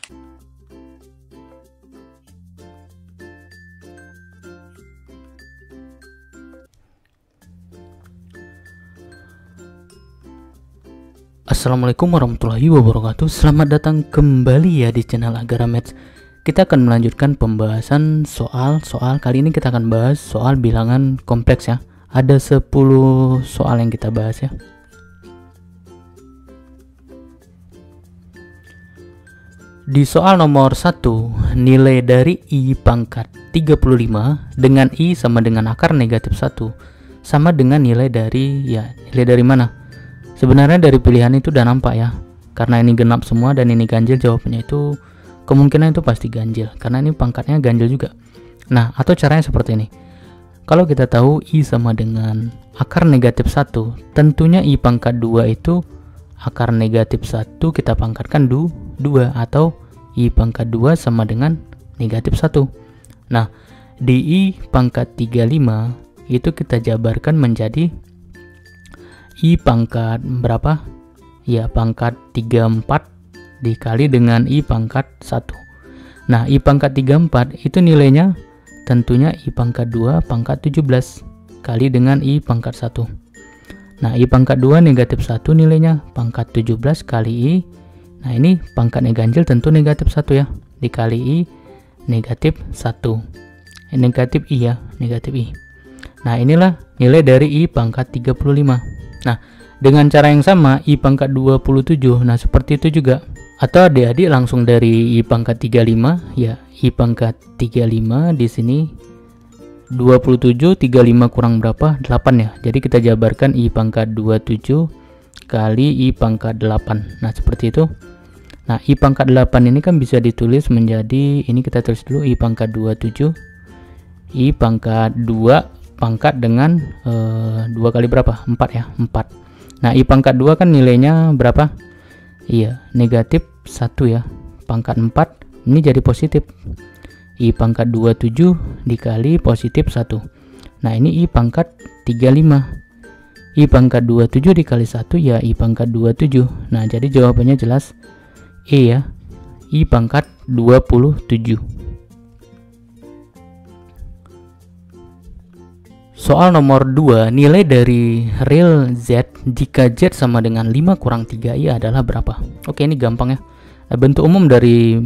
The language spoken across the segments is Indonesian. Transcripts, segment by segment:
Assalamualaikum warahmatullahi wabarakatuh. Selamat datang kembali ya di channel Agara Maths. Kita akan melanjutkan pembahasan soal kali ini kita akan bahas soal bilangan kompleks ya. Ada 10 soal yang kita bahas ya. Di soal nomor 1, nilai dari I pangkat 35 dengan I sama dengan akar negatif 1 sama dengan nilai dari mana? Sebenarnya dari pilihan itu udah nampak ya, karena ini genap semua dan ini ganjil, jawabannya itu kemungkinan itu pasti ganjil karena ini pangkatnya ganjil juga. Nah, atau caranya seperti ini. Kalau kita tahu I sama dengan akar negatif 1, tentunya I pangkat 2 itu akar negatif 1 kita pangkatkan 2 atau I pangkat 2 sama dengan negatif 1. Nah, di I pangkat 35 itu kita jabarkan menjadi I pangkat berapa? Ya, pangkat 34 dikali dengan I pangkat 1. Nah, I pangkat 34 itu nilainya tentunya I pangkat 2 pangkat 17 kali dengan I pangkat 1. Nah, I pangkat 2 negatif 1 nilainya pangkat 17 kali I. Nah, ini pangkatnya ganjil tentu negatif 1 ya, dikali I negatif 1. Negatif I ya, negatif I. Nah, inilah nilai dari I pangkat 35. Nah, dengan cara yang sama I pangkat 27. Nah, seperti itu juga. Atau adik-adik langsung dari I pangkat 35 ya, I pangkat 35 di sini 27 35 kurang berapa? 8 ya. Jadi kita jabarkan I pangkat 27 kali I pangkat 8. Nah, seperti itu. Nah, I pangkat 8 ini kan bisa ditulis menjadi, ini kita tulis dulu I pangkat 27 I pangkat 2 pangkat dengan 2 kali berapa? 4 ya, 4. Nah, I pangkat 2 kan nilainya berapa? Iya, negatif 1 ya. Pangkat 4 ini jadi positif. I pangkat 27 dikali positif 1. Nah, ini I pangkat 35. I pangkat 27 dikali 1 ya I pangkat 27. Nah, jadi jawabannya jelas E ya. I pangkat 27. Soal nomor 2, nilai dari real Z jika Z sama dengan 5 kurang 3i adalah berapa? Oke, ini gampang ya. Bentuk umum dari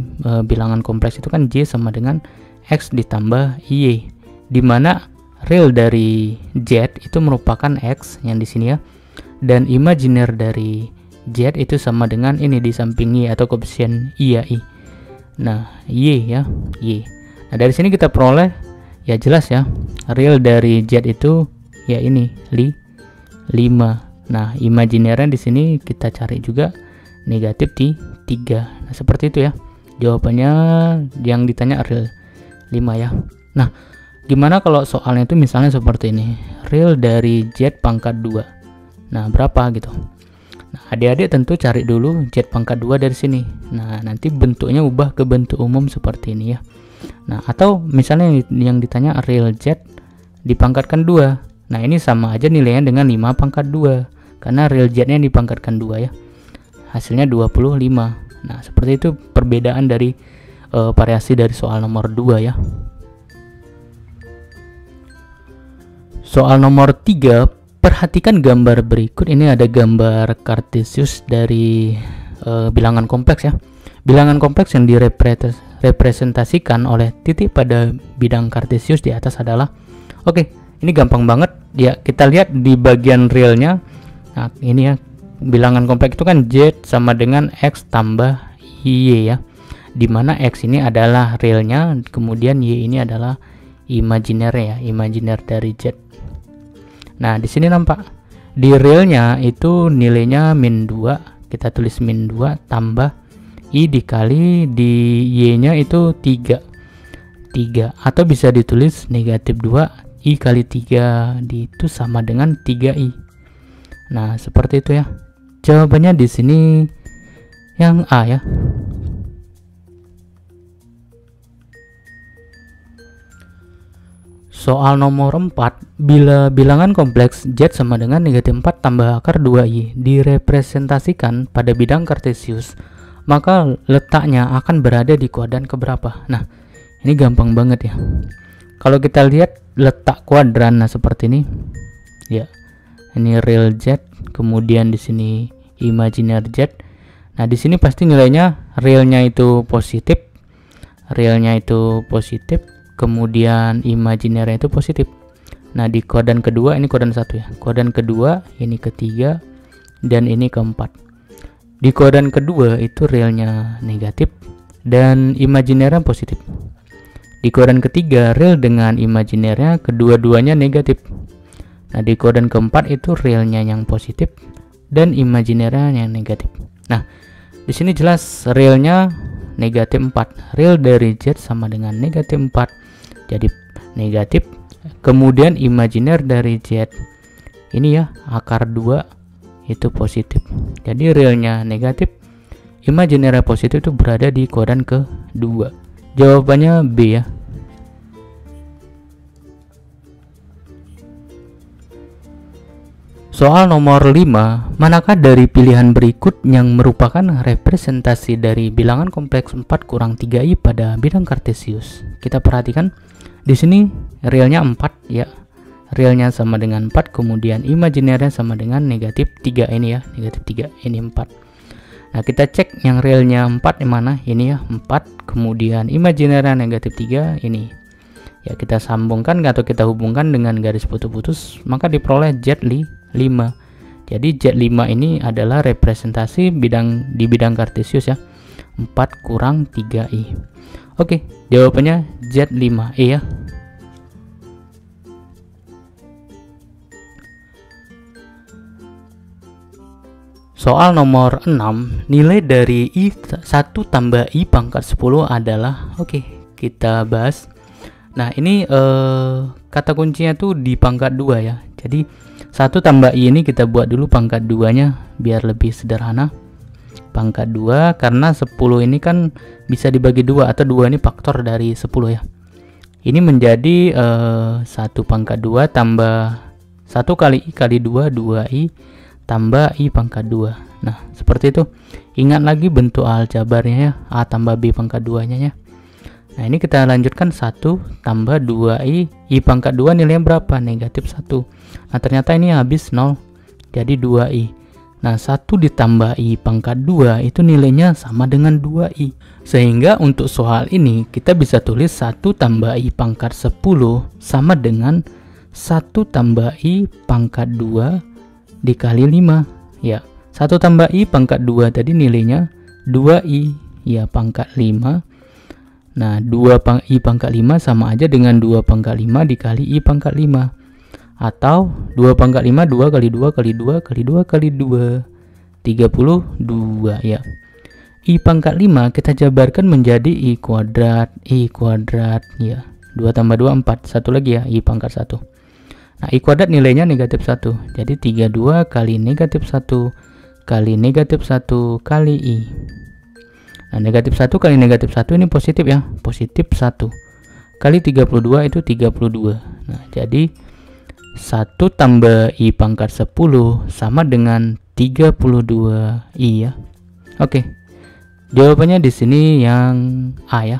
bilangan kompleks itu kan J sama dengan X ditambah Y, di mana real dari Z itu merupakan X yang di sini ya, dan imajiner dari Z itu sama dengan ini di samping Y atau koefisien I ya, I. Nah, Y ya, Y. Nah, dari sini kita peroleh ya jelas ya, real dari Z itu ya ini 5. Nah, imajinernya di sini kita cari juga negatif di 3. Nah, seperti itu ya. Jawabannya yang ditanya real 5 ya. Nah, gimana kalau soalnya itu misalnya seperti ini. Real dari Z pangkat 2. Nah, berapa gitu. Nah, adik-adik tentu cari dulu Z pangkat 2 dari sini. Nah, nanti bentuknya ubah ke bentuk umum seperti ini ya. Nah, atau misalnya yang ditanya real Z dipangkatkan 2. Nah, ini sama aja nilainya dengan 5 pangkat 2 karena real Z-nya dipangkatkan 2 ya. Hasilnya 25. Nah, seperti itu perbedaan dari variasi dari soal nomor 2 ya. Soal nomor 3, perhatikan gambar berikut. Ini ada gambar kartesius dari bilangan kompleks ya. Bilangan kompleks yang direpresentasikan oleh titik pada bidang kartesius di atas adalah, oke, ini gampang banget ya. Kita lihat di bagian realnya. Nah, ini ya, bilangan kompleks itu kan Z sama dengan X tambah Y ya, dimana X ini adalah realnya, kemudian Y ini adalah imajiner ya, imajiner dari Z. Nah, di sini nampak di realnya itu nilainya min 2, kita tulis min 2 tambah I dikali di Y-nya itu 3, atau bisa ditulis negatif 2 I kali 3 itu sama dengan 3I. Nah, seperti itu ya. Jawabannya di sini yang A ya. Soal nomor 4, bila bilangan kompleks Z sama dengan negatif 4 tambah akar 2i direpresentasikan pada bidang kartesius, maka letaknya akan berada di kuadran keberapa. Nah, ini gampang banget ya. Kalau kita lihat letak kuadran, nah seperti ini ya. Ini real Z, kemudian di sini imaginary Z. Nah, di sini pasti nilainya realnya itu positif, kemudian imaginary itu positif. Nah, di kuadran kedua, ini kuadran 1 ya. Kuadran kedua, ini ketiga, dan ini keempat. Di kuadran kedua itu realnya negatif dan imaginary positif. Di kuadran ketiga, real dengan imaginary kedua-duanya negatif. Nah, di kuadran keempat itu realnya yang positif dan imaginary yang negatif. Nah, di sini jelas realnya negatif 4. Real dari Z sama dengan negatif 4. Jadi negatif. Kemudian imajiner dari Z ini ya, akar 2 itu positif. Jadi realnya negatif, imajiner positif itu berada di kuadran kedua. Jawabannya B ya. Soal nomor 5, manakah dari pilihan berikut yang merupakan representasi dari bilangan kompleks 4 kurang 3i pada bidang kartesius? Kita perhatikan di sini realnya 4 ya. Realnya sama dengan 4, kemudian imaginernya sama dengan negatif 3 ini ya, negatif 3 ini 4. Nah, kita cek yang realnya 4 yang mana? Ini ya, 4, kemudian imaginernya negatif 3 ini. Ya, kita sambungkan atau kita hubungkan dengan garis putus-putus, maka diperoleh Z5. Jadi Z5 ini adalah representasi di bidang kartesius ya. 4 kurang 3i. Oke, jawabannya Z5E ya. Soal nomor 6, nilai dari I1 tambah I pangkat 10 adalah, oke, kita bahas. Nah, ini kata kuncinya tuh di pangkat 2 ya. Jadi 1 tambah I ini kita buat dulu pangkat 2-nya biar lebih sederhana. Pangkat 2 karena 10 ini kan bisa dibagi 2 atau 2 ini faktor dari 10 ya. Ini menjadi 1 pangkat 2 tambah 1 kali I kali 2, 2i tambah I pangkat 2. Nah, seperti itu. Ingat lagi bentuk aljabarnya ya, A tambah B pangkat 2-nya ya. Nah, ini kita lanjutkan 1 tambah 2i, I pangkat 2 nilainya berapa? Negatif 1. Nah, ternyata ini habis 0, jadi 2i. Nah, 1 ditambah I pangkat 2 itu nilainya sama dengan 2i. Sehingga untuk soal ini kita bisa tulis 1 tambah I pangkat 10 sama dengan 1 tambah I pangkat 2 dikali 5 ya. 1 tambah I pangkat 2 tadi nilainya 2i ya, pangkat 5. Nah, 2i pangkat 5 sama aja dengan 2 pangkat 5 dikali I pangkat 5, atau 2 pangkat 5 2 kali 2 kali 2 kali 2 kali 2 32 ya. I pangkat 5 kita jabarkan menjadi I kuadrat ya. 2 tambah 2 4, satu lagi ya, I pangkat 1. Nah, I kuadrat nilainya negatif 1. Jadi 32 kali negatif 1 kali negatif 1 kali I. Nah, negatif 1 kali negatif 1 ini positif ya. Positif 1. Kali 32 itu 32. Nah, jadi 1 tambah I pangkat 10 sama dengan 32 I ya. Oke. Jawabannya di sini yang A ya.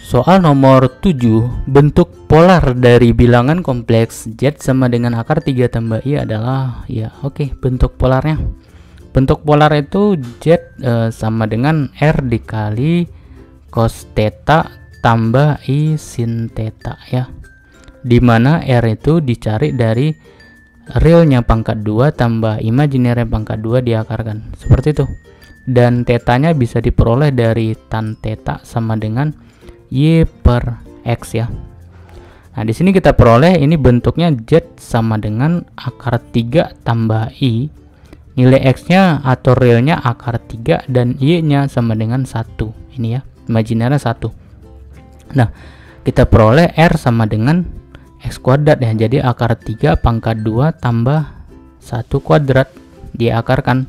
Soal nomor 7, bentuk polar dari bilangan kompleks Z sama dengan akar 3 tambah I adalah, ya oke, bentuk polarnya. Bentuk polar itu Z sama dengan R dikali cos theta tambah I sin theta ya. Dimana R itu dicari dari realnya pangkat 2 tambah imaginary pangkat 2 diakarkan. Seperti itu. Dan tetanya bisa diperoleh dari tan theta sama dengan Y per X ya. Nah, di sini kita peroleh ini bentuknya Z sama dengan akar 3 tambah I. Nilai X-nya atau realnya akar 3 dan Y-nya sama dengan 1. Ini ya, imaginary 1. Nah, kita peroleh R sama dengan X kuadrat ya. Jadi akar 3 pangkat 2 tambah 1 kuadrat diakarkan.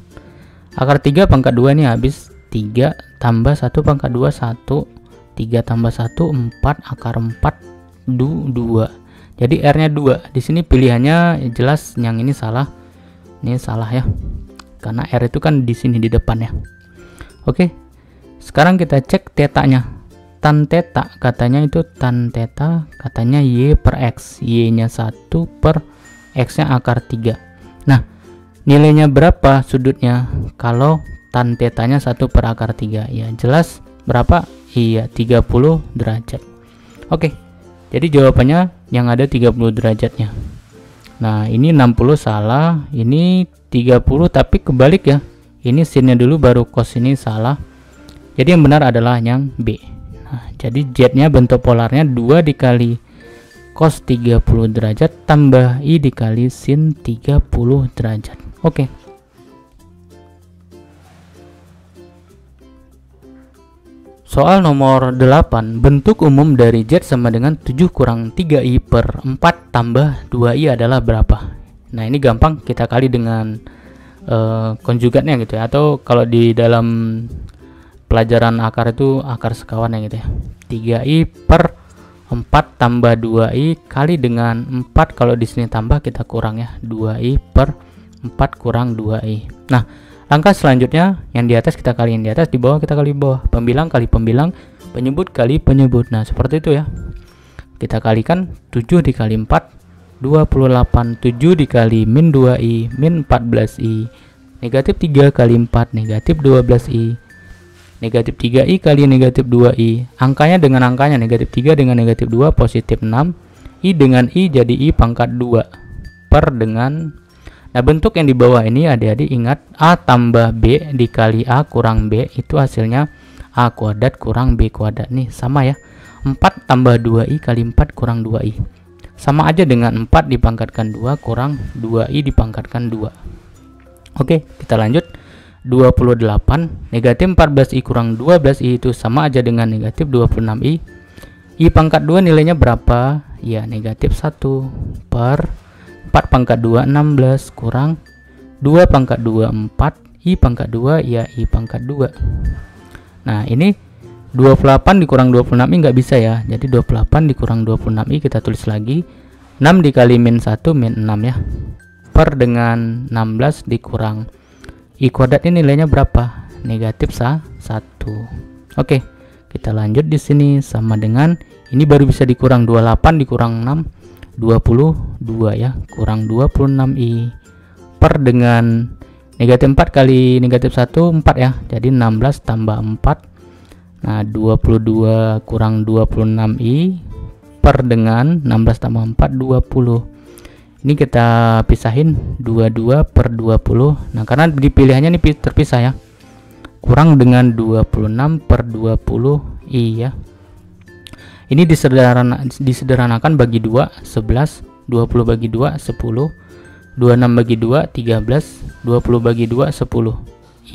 Akar 3 pangkat 2 ini habis 3 tambah 1 pangkat 2 1. 3 tambah 1 4, akar 4 2. Jadi R-nya 2. Di sini pilihannya jelas yang ini salah. Ini salah ya. Karena R itu kan di sini di depan ya. Oke. Sekarang kita cek tetanya. Tan teta katanya itu tan teta katanya Y per X. Y-nya 1 per X-nya akar 3. Nah, nilainya berapa sudutnya kalau tan tetanya 1 per akar 3? Ya, jelas berapa? Iya, 30 derajat. Oke. Jadi jawabannya yang ada 30 derajatnya. Nah, ini 60 salah, ini 30 tapi kebalik ya. Ini sinnya dulu baru cos, ini salah. Jadi yang benar adalah yang B. Nah, jadi Z-nya bentuk polarnya 2 dikali cos 30 derajat tambah I dikali sin 30 derajat. Oke. Soal nomor 8, bentuk umum dari Z sama dengan 7 kurang 3I per 4 tambah 2I adalah berapa? Nah, ini gampang, kita kali dengan konjugatnya gitu ya. Atau kalau di dalam pelajaran akar itu akar sekawan ya gitu ya. 3I per 4 tambah 2I kali dengan 4, kalau di sini tambah kita kurang ya. 2I per 4 kurang 2I. Nah, langkah selanjutnya yang di atas kita kaliin di atas, di bawah kita kali bawah. Pembilang kali pembilang, penyebut kali penyebut. Nah, seperti itu ya. Kita kalikan 7 dikali 4, 28. 7 dikali min 2I, min 14I. Negatif 3 kali 4, negatif 12I. Negatif 3I kali negatif 2I. Angkanya dengan angkanya, negatif 3 dengan negatif 2, positif 6. I dengan I jadi I pangkat 2. Per dengan. Nah, bentuk yang di bawah ini adik-adik ingat A tambah B dikali A kurang B itu hasilnya A kuadrat kurang B kuadrat. Nih sama ya, 4 tambah 2I kali 4 kurang 2I sama aja dengan 4 dipangkatkan 2 kurang 2I dipangkatkan 2. Oke, kita lanjut. 28 negatif 14I kurang 12I itu sama aja dengan negatif 26I. I pangkat 2 nilainya berapa? Ya, negatif 1 per 4 pangkat 2 16 kurang 2 pangkat 2 4, I pangkat 2 ya I pangkat 2. Nah, ini 28 dikurang 26I nggak bisa ya. Jadi 28 dikurang 26I kita tulis lagi. 6 dikali min 1 min 6 ya. Per dengan 16 dikurang I kuadrat ini nilainya berapa? Negatif 1. Oke, kita lanjut di sini sama dengan ini baru bisa dikurang 28 dikurang 6 22 ya, kurang 26I per dengan negatif 4 kali negatif 1 4 ya. Jadi 16 tambah 4. Nah, 22 kurang 26I per dengan 16 tambah 4 20. Ini kita pisahin 22 per 20. Nah, karena di pilihannya ini terpisah ya. Kurang dengan 26 per 20I ya. Ini disederhanakan bagi 2 11, 20 bagi 2 10, 26 bagi 2 13, 20 bagi 2 10.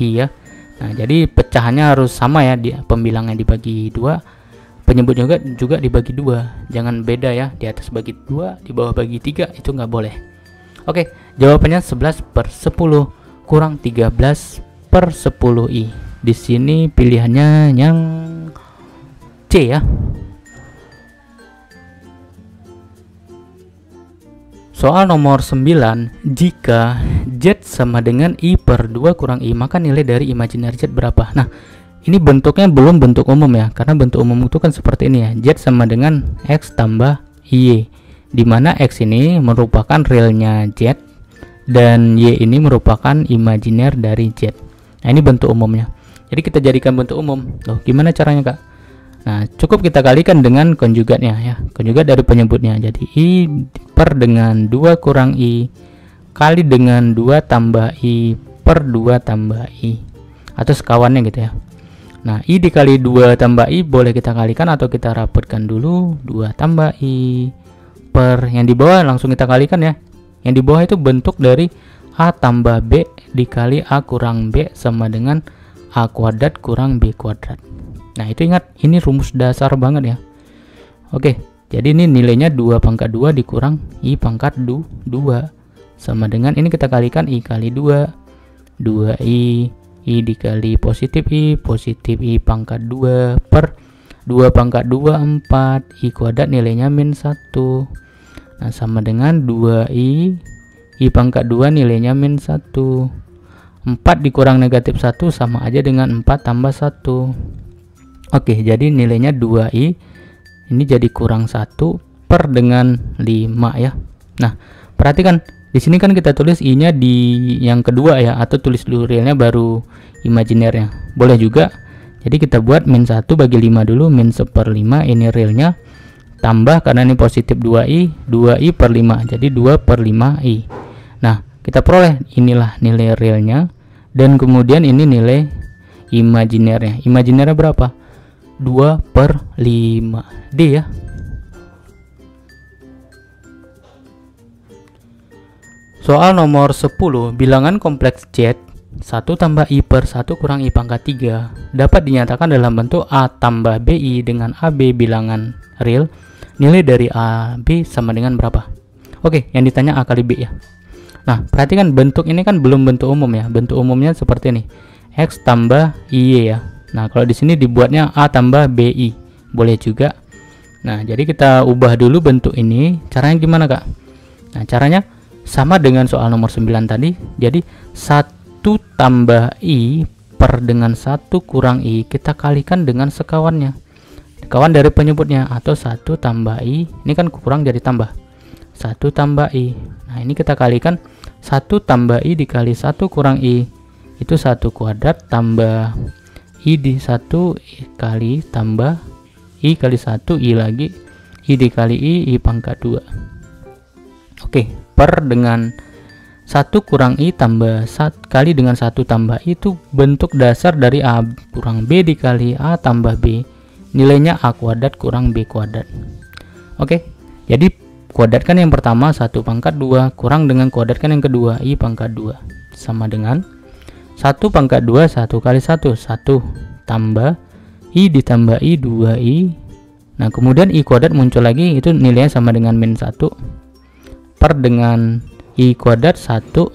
Iya. Nah, jadi pecahannya harus sama ya, di pembilangnya dibagi 2, penyebut juga dibagi 2. Jangan beda ya, di atas bagi 2, di bawah bagi 3, itu nggak boleh. Oke, jawabannya 11 per 10 kurang 13 per 10I. Di sini pilihannya yang C ya. Soal nomor 9, jika Z sama dengan I per 2 kurang I, maka nilai dari imajiner Z berapa? Nah, ini bentuknya belum bentuk umum ya, karena bentuk umum itu kan seperti ini ya, Z sama dengan X tambah Y, dimana X ini merupakan realnya Z, dan Y ini merupakan imajiner dari Z. Nah, ini bentuk umumnya. Jadi kita jadikan bentuk umum. Loh, gimana caranya, Kak? Nah, cukup kita kalikan dengan konjugatnya ya, konjugat dari penyebutnya. Jadi I per dengan 2 kurang I kali dengan 2 tambah I per 2 tambah I, atau sekawannya gitu ya. Nah, I dikali 2 tambah I boleh kita kalikan atau kita rapatkan dulu. 2 tambah I per yang di bawah langsung kita kalikan ya. Yang di bawah itu bentuk dari A tambah B dikali A kurang B sama dengan A kuadrat kurang B kuadrat. Nah, itu ingat, ini rumus dasar banget ya. Oke, jadi ini nilainya 2 pangkat 2 dikurang I pangkat 2 sama dengan ini kita kalikan I kali 2 2I dikali positif I pangkat 2 per 2 pangkat 2 4 I kuadrat nilainya min 1. Nah, sama dengan 2i pangkat 2 nilainya min 1. 4 dikurang negatif 1 sama aja dengan 4 tambah 1. Oke, jadi nilainya 2i ini jadi kurang 1 per dengan 5 ya. Nah, perhatikan di sini kan kita tulis i-nya di yang kedua ya, atau tulis dulu realnya baru imajinernya. Boleh juga. Jadi kita buat min 1 bagi 5 dulu, min 1/5 ini realnya, tambah karena ini positif 2i per 5, jadi 2/5i. Nah, kita peroleh inilah nilai realnya, dan kemudian ini nilai imajinernya. Imajinernya berapa? 2/5D ya. Soal nomor 10, bilangan kompleks Z 1 tambah I per 1 kurang I pangkat 3 dapat dinyatakan dalam bentuk A tambah BI dengan AB bilangan real. Nilai dari AB sama dengan berapa? Oke, yang ditanya A kali B ya. Nah, perhatikan bentuk ini kan belum bentuk umum ya. Bentuk umumnya seperti ini. X tambah IY ya. Nah, kalau di sini dibuatnya A tambah BI. Boleh juga. Nah, jadi kita ubah dulu bentuk ini. Caranya gimana, Kak? Nah, caranya sama dengan soal nomor 9 tadi. Jadi 1 tambah I per dengan 1 kurang I kita kalikan dengan sekawannya, kawan dari penyebutnya, atau 1 tambah I ini kan kurang jadi tambah, 1 tambah I. Nah, ini kita kalikan 1 tambah I dikali 1 kurang I itu 1 kuadrat tambah I di 1 kali tambah I kali 1 I lagi I dikali I pangkat 2. Oke, per dengan 1 kurang I tambah 1 kali dengan 1 tambah I itu bentuk dasar dari A kurang B dikali A tambah B, nilainya A kuadrat kurang B kuadrat. Oke, jadi kuadratkan yang pertama 1 pangkat 2 kurang dengan kuadratkan yang kedua I pangkat 2 sama dengan 1 pangkat 2 1 kali 1 1 tambah I ditambah I 2I. Nah, kemudian I kuadrat muncul lagi, itu nilainya sama dengan min 1 per dengan I kuadrat 1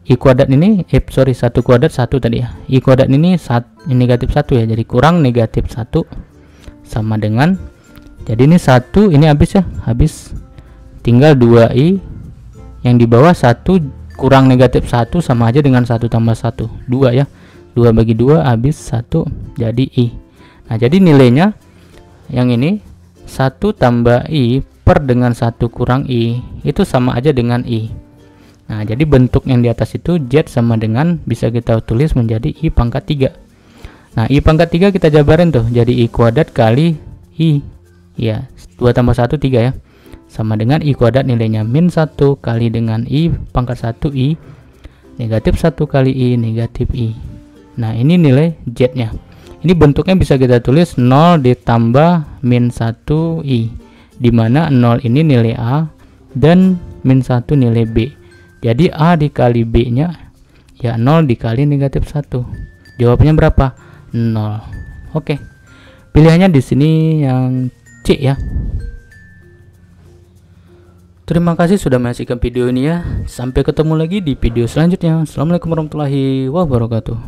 I kuadrat ini 1 kuadrat 1 tadi ya. I kuadrat ini negatif 1 ya, jadi kurang negatif 1 sama dengan, jadi ini 1 ini habis ya, habis, tinggal 2I yang di bawah 1 kurang negatif 1 sama aja dengan 1 tambah 1 2 ya, 2 bagi 2 habis 1 jadi I. Nah, jadi nilainya yang ini 1 tambah I per dengan 1 kurang I itu sama aja dengan I. Nah, jadi bentuk yang di atas itu Z sama dengan, bisa kita tulis menjadi I pangkat 3. Nah, I pangkat 3 kita jabarin tuh, jadi I kuadrat kali I ya, 2 tambah 1 3 ya, sama dengan I kuadrat nilainya min 1 kali dengan I pangkat 1 I negatif 1 kali I negatif I. Nah, ini nilai Z nya. Ini bentuknya bisa kita tulis 0 ditambah min 1 I, dimana 0 ini nilai A dan min 1 nilai B. Jadi A dikali B nya ya 0 dikali negatif 1. Jawabnya berapa? 0. Oke, pilihannya di sini yang C ya. Terima kasih sudah menyaksikan video ini ya. Sampai ketemu lagi di video selanjutnya. Assalamualaikum warahmatullahi wabarakatuh.